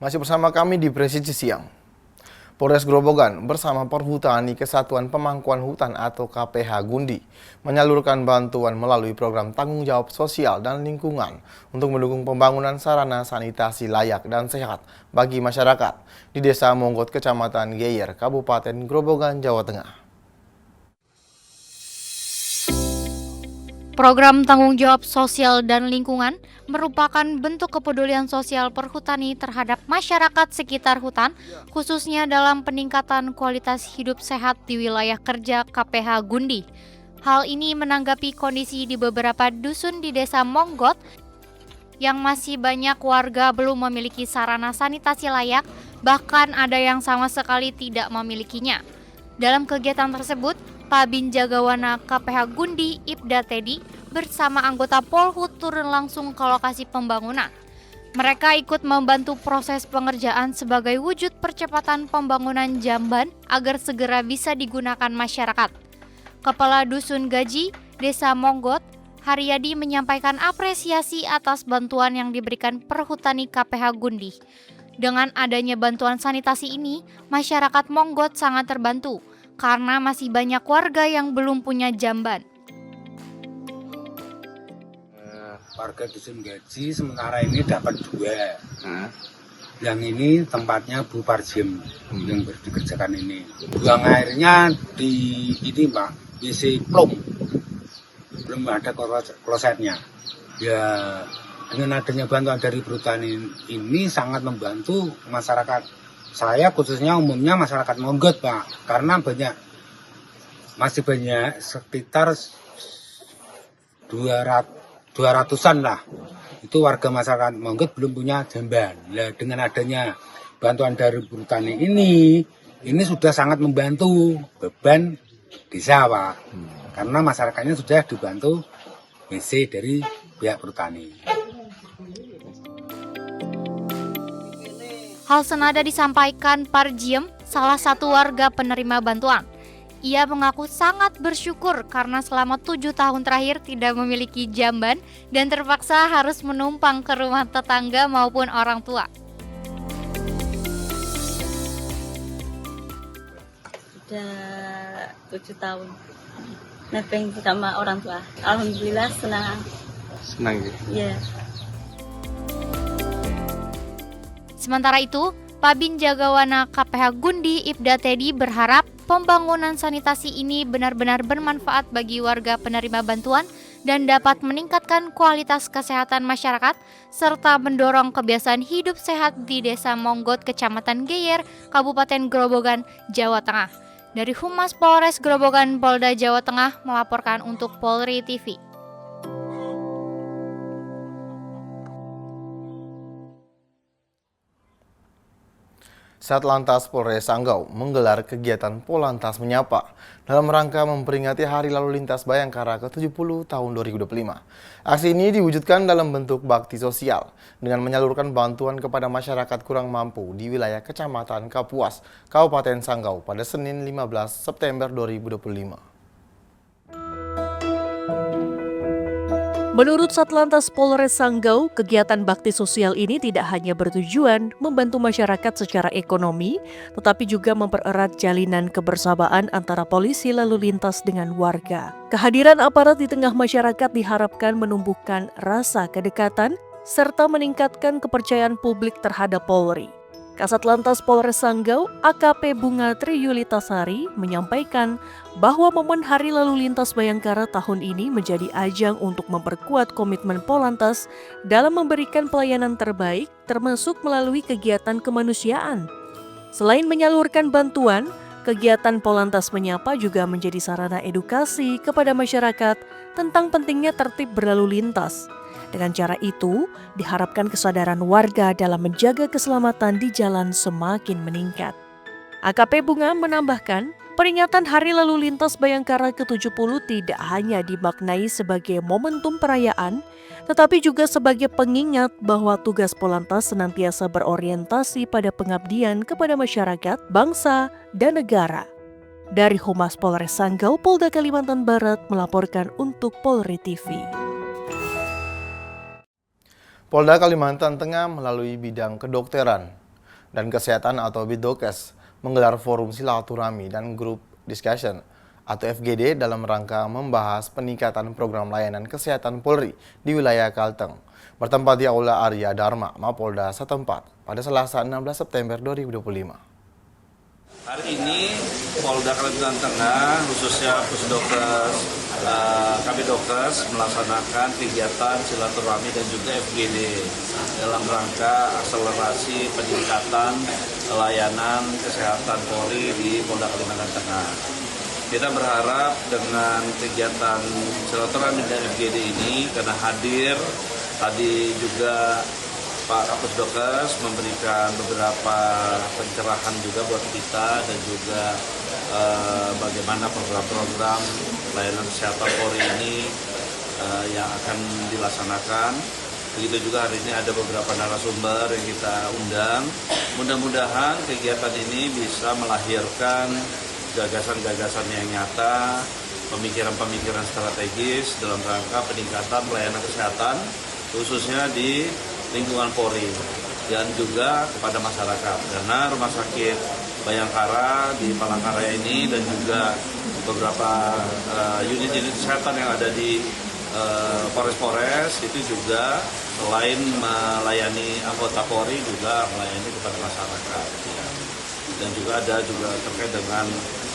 Masih bersama kami di Presisi Siang. Polres Grobogan bersama Perhutani Kesatuan Pemangkuan Hutan atau KPH Gundi menyalurkan bantuan melalui program tanggung jawab sosial dan lingkungan untuk mendukung pembangunan sarana sanitasi layak dan sehat bagi masyarakat di Desa Monggot, Kecamatan Geyer, Kabupaten Grobogan, Jawa Tengah. Program tanggung jawab sosial dan lingkungan merupakan bentuk kepedulian sosial perhutani terhadap masyarakat sekitar hutan, khususnya dalam peningkatan kualitas hidup sehat di wilayah kerja KPH Gundi. Hal ini menanggapi kondisi di beberapa dusun di Desa Monggot yang masih banyak warga belum memiliki sarana sanitasi layak, bahkan ada yang sama sekali tidak memilikinya. Dalam kegiatan tersebut, Pabin Jagawana KPH Gundi Ibda Teddy bersama anggota Polhut turun langsung ke lokasi pembangunan. Mereka ikut membantu proses pengerjaan sebagai wujud percepatan pembangunan jamban agar segera bisa digunakan masyarakat. Kepala Dusun Gaji, Desa Monggot, Haryadi menyampaikan apresiasi atas bantuan yang diberikan Perhutani KPH Gundi. Dengan adanya bantuan sanitasi ini, masyarakat Monggot sangat terbantu karena masih banyak warga yang belum punya jamban. Warga Dusun Gaji sementara ini dapat 2. Yang ini tempatnya Bu Parjem yang dikerjakan ini. Buang airnya di ini Pak, WC plong. Belum ada klosetnya. Ya dengan adanya bantuan dari Perhutani ini sangat membantu masyarakat. Saya khususnya umumnya masyarakat Monggot Pak, karena masih banyak sekitar 200-an lah. Itu warga masyarakat Monggot belum punya jamban. Nah, dengan adanya bantuan dari Perhutani ini sudah sangat membantu beban desa Pak. Karena masyarakatnya sudah dibantu WC dari pihak Perhutani. Hal senada disampaikan Parjiem, salah satu warga penerima bantuan. Ia mengaku sangat bersyukur karena selama 7 tahun terakhir tidak memiliki jamban dan terpaksa harus menumpang ke rumah tetangga maupun orang tua. Sudah 7 tahun nebeng sama orang tua. Alhamdulillah senang. Senang ya? Iya. Sementara itu, Pabin Jagawana KPH Gundi Ibda Teddy berharap pembangunan sanitasi ini benar-benar bermanfaat bagi warga penerima bantuan dan dapat meningkatkan kualitas kesehatan masyarakat serta mendorong kebiasaan hidup sehat di Desa Monggot, Kecamatan Geyer, Kabupaten Grobogan, Jawa Tengah. Dari Humas Polres Grobogan, Polda Jawa Tengah melaporkan untuk Polri TV. Satlantas Polres Sanggau menggelar kegiatan Polantas Menyapa dalam rangka memperingati Hari Lalu Lintas Bayangkara ke-70 tahun 2025. Aksi ini diwujudkan dalam bentuk bakti sosial dengan menyalurkan bantuan kepada masyarakat kurang mampu di wilayah Kecamatan Kapuas, Kabupaten Sanggau pada Senin 15 September 2025. Menurut Satlantas Polres Sanggau, kegiatan bakti sosial ini tidak hanya bertujuan membantu masyarakat secara ekonomi, tetapi juga mempererat jalinan kebersamaan antara polisi lalu lintas dengan warga. Kehadiran aparat di tengah masyarakat diharapkan menumbuhkan rasa kedekatan serta meningkatkan kepercayaan publik terhadap Polri. Kasat Lantas Polres Sanggau, AKP Bunga Triyulitasari, menyampaikan bahwa momen Hari Lalu Lintas Bayangkara tahun ini menjadi ajang untuk memperkuat komitmen Polantas dalam memberikan pelayanan terbaik, termasuk melalui kegiatan kemanusiaan. Selain menyalurkan bantuan, kegiatan Polantas Menyapa juga menjadi sarana edukasi kepada masyarakat tentang pentingnya tertib berlalu lintas. Dengan cara itu, diharapkan kesadaran warga dalam menjaga keselamatan di jalan semakin meningkat. AKP Bunga menambahkan, peringatan Hari Lalu Lintas Bayangkara ke-70 tidak hanya dimaknai sebagai momentum perayaan, tetapi juga sebagai pengingat bahwa tugas Polantas senantiasa berorientasi pada pengabdian kepada masyarakat, bangsa, dan negara. Dari Humas Polres Sanggau, Polda Kalimantan Barat melaporkan untuk Polri TV. Polda Kalimantan Tengah melalui bidang kedokteran dan Kesehatan atau Bidokes menggelar forum silaturahmi dan grup discussion atau FGD dalam rangka membahas peningkatan program layanan kesehatan Polri di wilayah Kalteng bertempat di Aula Arya Dharma, Mapolda setempat pada Selasa 16 September 2025. Hari ini Polda Kalimantan Tengah, khususnya Pusdokes, Kabidokes melaksanakan kegiatan silaturahmi dan juga FGD dalam rangka akselerasi peningkatan layanan kesehatan Polri di Polda Kalimantan Tengah. Kita berharap dengan kegiatan silaturahmi dan FGD ini karena hadir tadi juga Pak Kapusdokes memberikan beberapa pencerahan juga buat kita dan juga bagaimana program-program layanan kesehatan Polri ini yang akan dilaksanakan. Begitu juga hari ini ada beberapa narasumber yang kita undang. Mudah-mudahan kegiatan ini bisa melahirkan gagasan-gagasan yang nyata, pemikiran-pemikiran strategis dalam rangka peningkatan pelayanan kesehatan, khususnya di lingkungan Polri dan juga kepada masyarakat. Karena Rumah Sakit Bayangkara di Palangkaraya ini dan juga beberapa unit-unit kesehatan yang ada di Polres-Polres itu juga selain melayani anggota Polri juga melayani kepada masyarakat. Ya. Dan juga ada juga terkait dengan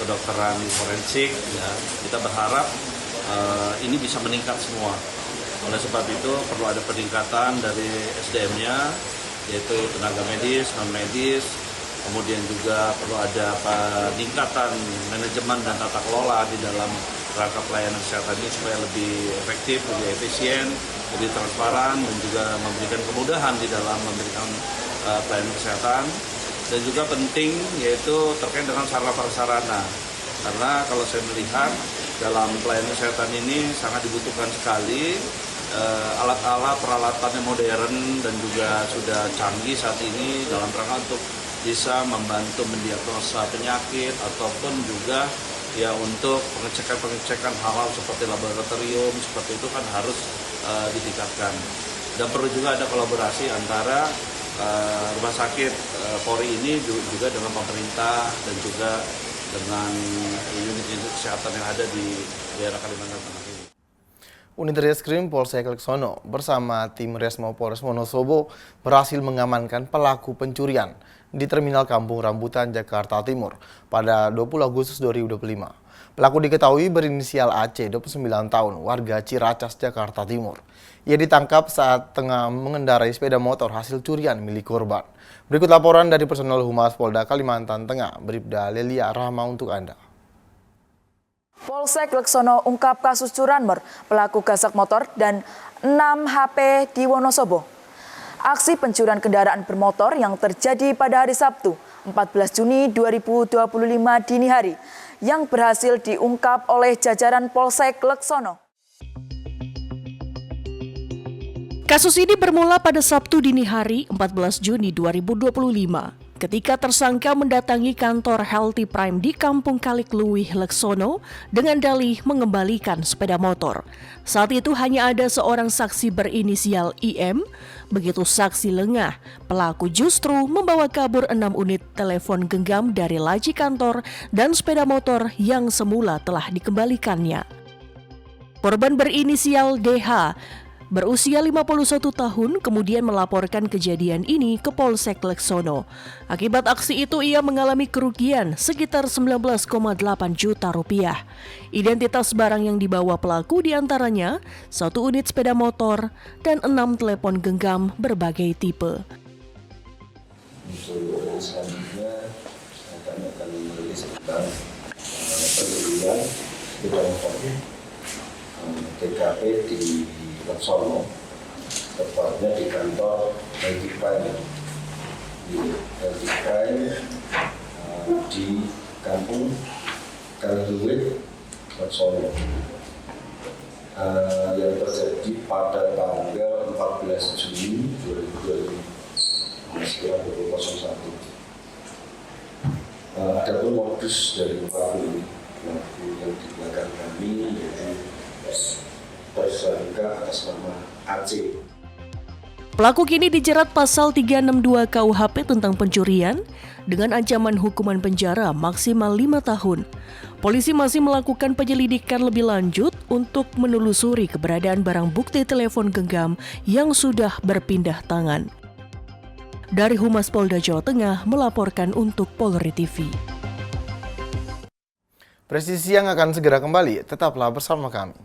kedokteran forensik. Ya. Kita berharap ini bisa meningkat semua. Oleh sebab itu perlu ada peningkatan dari SDM-nya, yaitu tenaga medis, non-medis, kemudian juga perlu ada peningkatan manajemen dan tata kelola di dalam rangka pelayanan kesehatan ini supaya lebih efektif, lebih efisien, lebih transparan, dan juga memberikan kemudahan di dalam memberikan pelayanan kesehatan. Dan juga penting yaitu terkait dengan sarana prasarana, karena kalau saya melihat dalam pelayanan kesehatan ini sangat dibutuhkan sekali alat-alat peralatannya modern dan juga sudah canggih saat ini dalam rangka untuk bisa membantu mendiagnosa penyakit ataupun juga ya untuk pengecekan hal-hal seperti laboratorium seperti itu kan harus ditingkatkan. Dan perlu juga ada kolaborasi antara rumah sakit Polri ini juga dengan pemerintah dan juga dengan unit-unit kesehatan yang ada di daerah Kalimantan Tengah ini. Unit Reskrim Polsek Leksono bersama tim Resmo Polres Wonosobo berhasil mengamankan pelaku pencurian di Terminal Kampung Rambutan, Jakarta Timur pada 20 Agustus 2025. Pelaku diketahui berinisial AC, 29 tahun, warga Ciracas, Jakarta Timur. Ia ditangkap saat tengah mengendarai sepeda motor hasil curian milik korban. Berikut laporan dari personel Humas Polda Kalimantan Tengah, Bribda Lelia Rahma untuk Anda. Polsek Leksono ungkap kasus curanmor, pelaku gasak motor dan 6 HP di Wonosobo. Aksi pencurian kendaraan bermotor yang terjadi pada hari Sabtu, 14 Juni 2025 dini hari, yang berhasil diungkap oleh jajaran Polsek Leksono. Kasus ini bermula pada Sabtu dini hari 14 Juni 2025. Ketika tersangka mendatangi kantor Healthy Prime di Kampung Kalikluwih, Leksono dengan dalih mengembalikan sepeda motor. Saat itu hanya ada seorang saksi berinisial IM. Begitu saksi lengah, pelaku justru membawa kabur 6 unit telepon genggam dari laci kantor dan sepeda motor yang semula telah dikembalikannya. Korban berinisial DH berusia 51 tahun kemudian melaporkan kejadian ini ke Polsek Leksono. Akibat aksi itu ia mengalami kerugian sekitar 19,8 juta rupiah. Identitas barang yang dibawa pelaku diantaranya 1 unit sepeda motor dan 6 telepon genggam berbagai tipe. Untuk selanjutnya kami akan merilis tentang pencurian sepeda motor TKP di Leksono, tepatnya di kantor Healthy Prime di Kampung Kalikluwih, Leksono, yang terjadi pada tanggal 14 Juni 2025 sekitar 2001. Adapun modus dari pelaku ini, yang di belakang kami yaitu tersangka atas nama AC. Pelaku kini dijerat pasal 362 KUHP tentang pencurian dengan ancaman hukuman penjara maksimal 5 tahun. Polisi masih melakukan penyelidikan lebih lanjut untuk menelusuri keberadaan barang bukti telepon genggam yang sudah berpindah tangan. Dari Humas Polda Jawa Tengah melaporkan untuk Polri TV. Presisi Siang akan segera kembali, tetaplah bersama kami.